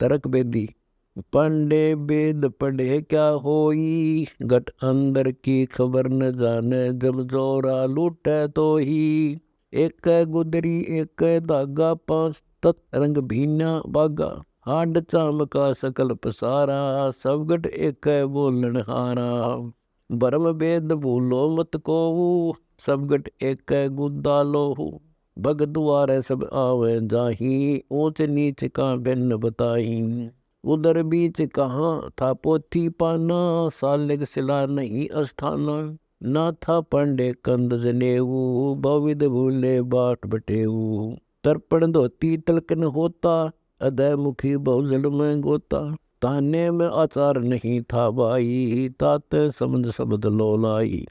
तरक बेदी। पंडे वेद पढ़े क्या होई, घट अंदर की खबर न जाने, जब जोरा लूटे तो ही। एक गुदरी एक धागा, पांच तत रंग भीना बागा। हाड चामका सकल पसारा, सब गट एक बोलन हारा। भरम वेद भूलो मत को, सब गट एक गुदा लोहू। भग द्वारे सब आवे जाही, ऊंच नीच का भिन्न बताही। उधर बीच कहाँ था पोथी पाना, सालिग सिला नहीं अस्थाना। ना था पंडे कंद जनेऊ, बहुविध भूले बाट बटेऊ। तर्पण धोती तलकन होता, अदय मुखी बहुजल में गोता। ताने में आचार नहीं था भाई, तात समझ शब्द लोलाई।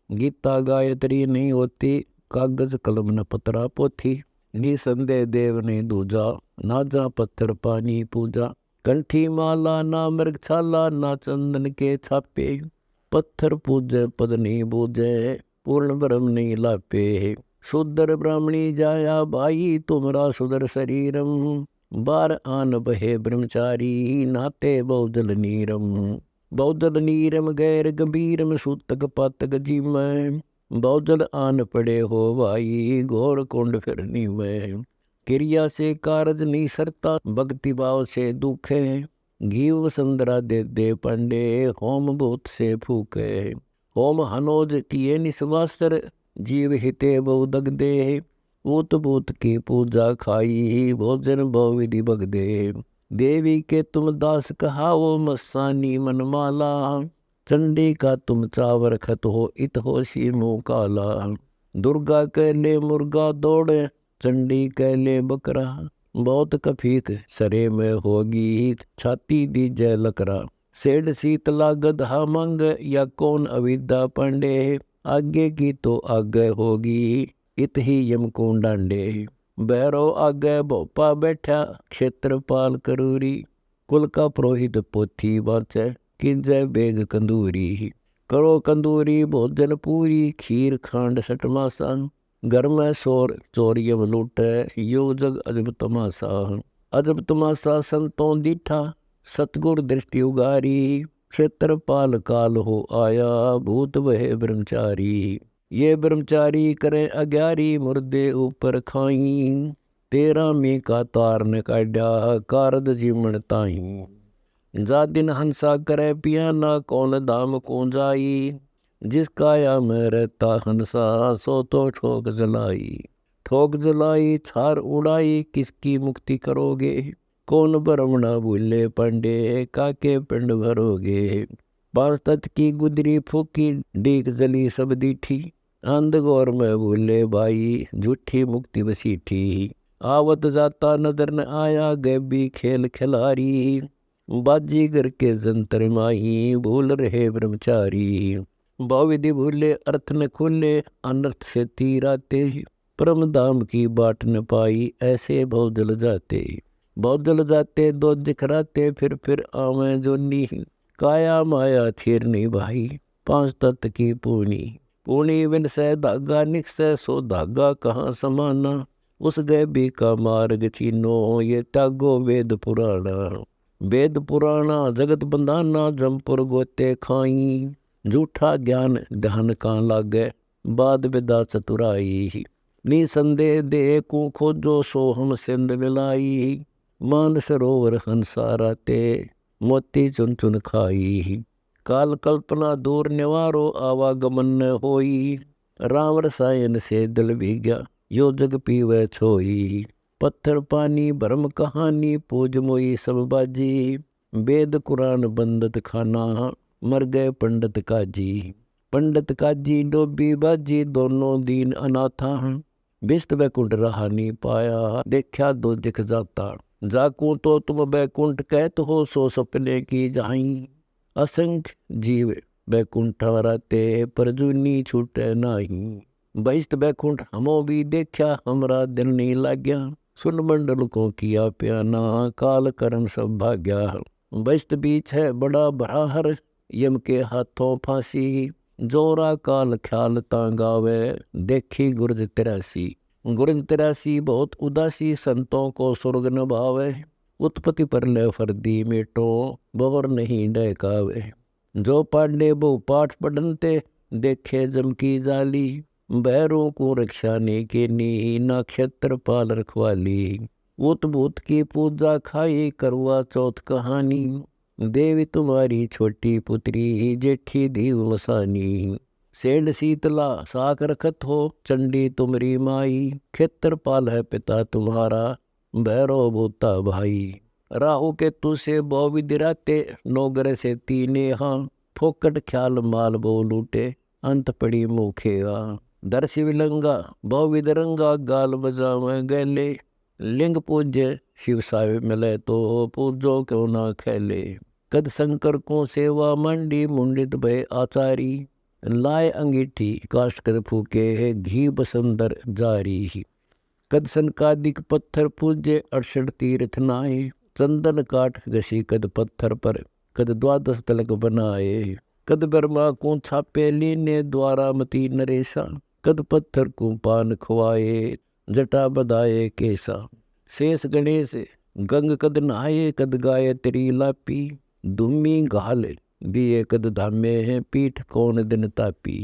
गीता गायत्री नहीं होती, कागज कलम न पतरा पोथी। निसंदेह देव ने दूजा, ना जा पत्थर पानी पूजा। कंठी माला ना मृग छाला, ना चंदन के छापे। पत्थर पूजे पद नहीं बूझे, पूर्ण ब्रह्म नहीं लापे। शूद्र ब्राह्मणी जाया भाई, तुमरा सुदर शरीरम। बार आन बहे ब्रह्मचारी, नाते बहुजल नीरम। बहुजल नीरम गैर गंभीरम, सूतक पातक जी में। बहुजल आन पड़े हो भाई, घोर कुंड फिरनी में। क्रिया से कारज नहीं सरता, भक्ति भाव से दुख है। घीव संदरा दे दे पंडे, होम भूत से फूके। होम हनोज किए निस्वासर, जीव हिते बहु दग दे। ऊत भूत की पूजा खाई, भोजन बहुविधि भग दे। देवी के तुम दास कहाओ, मस्सानी मनमाला। चंडी का तुम चावर खत हो, इत होशी मुँह काला। दुर्गा कहले मुर्गा दौड़े, चंडी कहले बकरा। बहुत कफीक सरे में होगी, छाती दी जय लकरा। सेठ शीतला गधा मंग, या कौन अविद्या पंडे। आगे की तो आगे होगी, इत ही यम को डांडे। भैरव आगे भोपा बैठा, क्षेत्रपाल करूरी। कुल का पुरोहित पोथी बाँचे, किंजय बेग कंदूरी। करो कंदूरी भोजन पूरी, खीर खांड सटमासा। घर में शोर चोरियम लूटे, यो जग अजब तमाशा। अजब तमाशा संतों दीठा, सतगुर दृष्टि उगारी। क्षेत्रपाल काल हो आया, भूत वह ब्रह्मचारी। ये ब्रह्मचारी करें अग्यारी, मुर्दे ऊपर खाई। 13 में का तार न काड्या, कारद जीवन ताही। जा दिन हंसा करे पियाना, कौन धाम को जाई। जिस काया में रहता हंसा, सो तो ठोक जलाई। ठोक जलाई छार उड़ाई, किसकी मुक्ति करोगे। कौन ब्रह्मणा भूले पंडे, काके पिंड भरोगे। 5 तत की गुदरी फूकी, डीक जली सब दीठी। अंधगौर में भूले भाई, झूठी मुक्ति बसीठी। आवत जाता नजर न आया, गैबी खेल खिलारी। बाजीगर के जंतर माही, भूल रहे ब्रह्मचारी। बहुविधि भूले अर्थ न खुले, अनर्थ से तीर आते। परम धाम की बाट न पाई, ऐसे बहुजल जाते। बहुजल जाते दो दिखराते, फिर आवे जो नी। काया माया थीर नहीं भाई, 5 तत्व की पूनी। पूनी विन से धागा निकसे, सो धागा कहाँ समाना। उस गैबी का मार्ग चीनो, ये त्यागो वेद पुराना। वेद पुराना जगत बंधाना, जमपुर गोते खाई। झूठा ज्ञान ध्यान का लागे, बाद विदा चतुराई। निसंदेह दे को खोजो, सो हम सिंध मिलाई। मान सरोवर हंसारा ते, मोती चुन चुन खाई। काल कल्पना दूर निवारो, आवागमन न होई। राम रसायन से दिल भीग्या, यो जग पीवे छोई। पत्थर पानी भरम कहानी, पूज मोई सब बाजी। वेद कुरान बंदत खाना, मर गए पंडित काजी। पंडित काजी डोबी बाजी, दोनों दीन अनाथा। बिस्त बैकुंठ रहा नहीं पाया, देखा दो दिख जाता। जाकू तो तुम बैकुंठ कहत हो, सो सपने की जाई। असंख्य जीव बैकुंठ रहते, पर जूनी छूटे नाही। बहिष्ट बैकुंठ हमो भी देखा, हमरा दिल नहीं लाग्या। सुन मंडल को किया प्याना, काल करम सब भाग्या। बहिष्ट बीच है बड़ा भराहर, यम के हाथों फांसी। जोरा काल ख्याल तांगावे, देखी गुरज 83। गुरज 83 बहुत उदासी, संतों को स्वर्ग न भावे। उत्पत्ति पर ले फर्दी मेटो बोर नहीं डहकावे। जो पांडे वो पाठ पढ़नते देखे जम की जाली, बैरों को रक्षाने के नी नक्षत्र पाल रखवाली। उत भूत की पूजा खाई करवा चौथ कहानी, देवी तुम्हारी छोटी पुत्री जेठी दीव मसानी। सेठ शीतला साक रखत हो चंडी तुमरी माई, क्षेत्रपाल है पिता तुम्हारा भैरव भूता भाई। राहु के तू से बो विदिराते नौगर से तीने हाँ, फोकट ख्याल माल बो लूटे अंत पड़ी मुखेगा। दर्शी विलंगा बहु विदरंगा गाल बजावे गैले, लिंग पूज्य शिव साहिब मिले तो पूजो क्यों ना खेले। कद शंकर को सेवा मंडी मुंडित भय आचारी, लाए अंगीठी काष्ट कर फूके घी बसंदर जारी। कद सनकादिक पत्थर पूजे 68 तीर्थ नाए, चंदन काठ घसी कद पत्थर पर कद 12 तलक बनाए। कद ब्रह्मा को छापे लीने द्वारा मती नरेशा, कद पत्थर को पान खुआए जटा बदाए केसा। शेष गणेश गंग कद नहाए कद गायत्री लापी, धूमी घाल दिए कद धामे हैं पीठ कौन दिन तापी।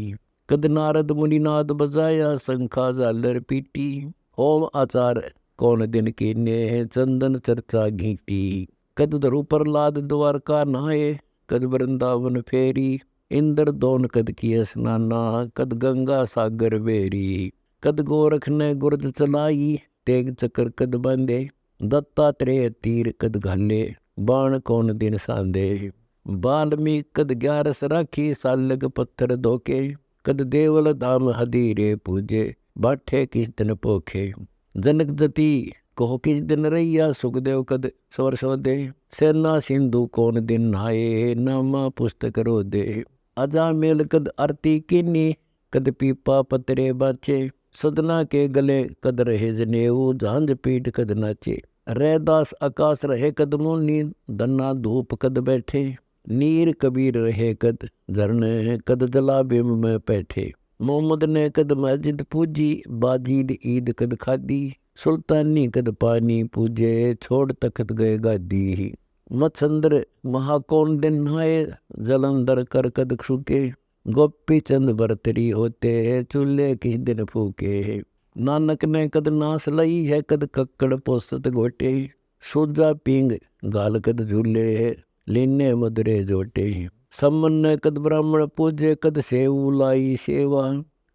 कद नारद मुनिनाद बजाया शंखा झालर पीटी, होम आचार कौन दिन कीने हैं चंदन चर्चा घीटी। कद धरु प्रहलाद द्वारका नहाए कद वृंदावन फेरी, इंद्र दोन कद किए स्नाना कद गंगा सागर बेरी। कद गोरख ने गुरद चलाई तेग चक्र कद बांधे, दत्तात्रेय तीर कद घाले बाण कौन दिन सांदे। बाल्मीक कद 11 राखी सालग पत्थर धोके, कद देवल धाम हदीरे पूजे बाठे किस दिन पोखे। जनक जति कहो किस दिन रैया सुखदेव कद स्वर सोदे, सेना सिंधु कौन दिन नहाए नामा पुस्तक रोदे। अजा मेल कद आरती कीनी कद पीपा पतरे बाचे, सदना के गले कद रहे जनेऊ झांझ पीठ कद नाचे। रैदास आकाश रहे कद मुनि दन्ना धूप कद बैठे, नीर कबीर रहे कद झरने कद जला बिम में बैठे। मोहम्मद ने कद मस्जिद पूजी बाजीद ईद कद खादी, सुल्तानी कद पानी पूजे छोड़ तखत गए गादी। मच्छंद्र महाकौन दिन नहाए जलंधर कर कद सूखे, गोपी चंद बरतरी होते चूल्हे किस दिन फूके। नानक ने कद नास लई है कद कक्कड़ पोसत गोटे, सूजा पींग गाल कद झूले लीने मधुरे जोटे। सम्मन ने कद ब्राह्मण पूजे कद सेऊ लाई सेवा,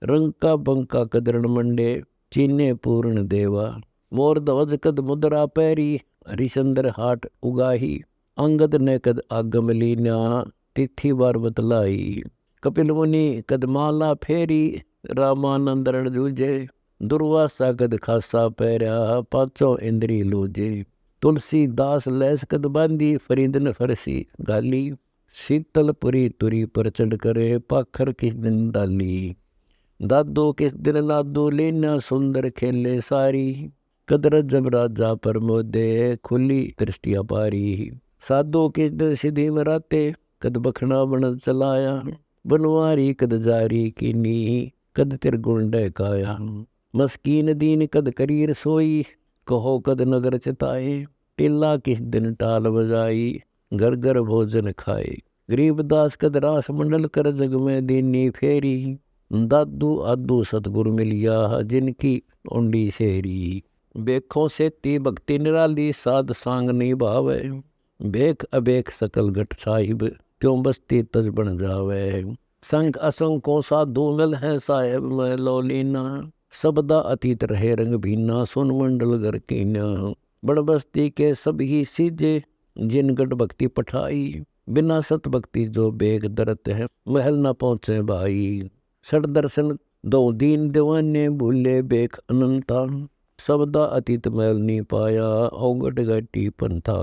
रंका बंका कद रण मंडे चीने पूर्ण देवा। मोर ध्वज कद मुद्रा पैरी हरिचंद्र हाट उगाही, अंगद ने कद आगम लीना तिथि बार बतलाई। कपिल मुनि कद माला फेरी रामानंद रण जूझे, दुर्वासा कद खासा पैरा पाचो इंद्री लूजे। तुलसी दास लैस कद बांधी फरीदन फरसी गाली, शीतलपुरी तुरी पर चढ़ करे पाखर किस दिन डाली। दादो किस दिन नादो लेना सुंदर खेले सारी, कदर जब राजा पर मोदे खुली दृष्टिया पारी। साधो किस दिन सिद्धि मराते कद बखना बन चलाया, बनवारी कद जारी कीनी कद तिरगुण डहकाया। मस्कीन दीन कद करीर सोई कहो कद नगर चिताए, टिल्ला किस दिन टाल बजाई घर घर भोजन खाए। गरीबदास कद रास मंडल कर जग में दीनी फेरी, दादू आदू सतगुरु मिलिया जिनकी ओंडी शेरी। बेखों से ती भक्ति निराली साध सांग नहीं भावे, बेख अबेख सकल घट साहिब क्यों बस्ती तज बन जावे। संग असंग को साधु मिल है साहेब में लोलीना, सबदा अतीत रहे रंग भीना सुन मंडल घर कीना। बड़ बस्ती के सब ही सीजे जिन गढ़ भक्ति पठाई, बिना सत भक्ति जो बेग दरत है महल न पहुँचे भाई। सड़ दर्शन दो दीन दीवाने भूले बेख अनंता, सबदा अतीत महल नहीं पाया औगट गटी पंथा।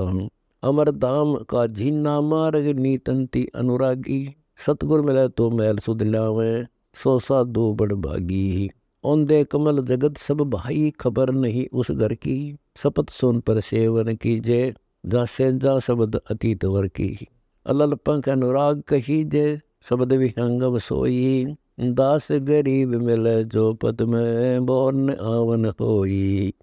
अमर धाम का झीना मार्ग नीतंती अनुरागी, सतगुर मिले तो महल सुध लावे सो साधु बड़ भागी। औंदे कमल जगत सब भाई खबर नहीं उस घर की, शपथ सुन पर सेवन कीजे जा से जा शब्द अतीत वर की। अलल पंख अनुराग कहीजे शब्द विहंगम सोई, दास गरीब मिले जो पद में बोर्न आवन होई।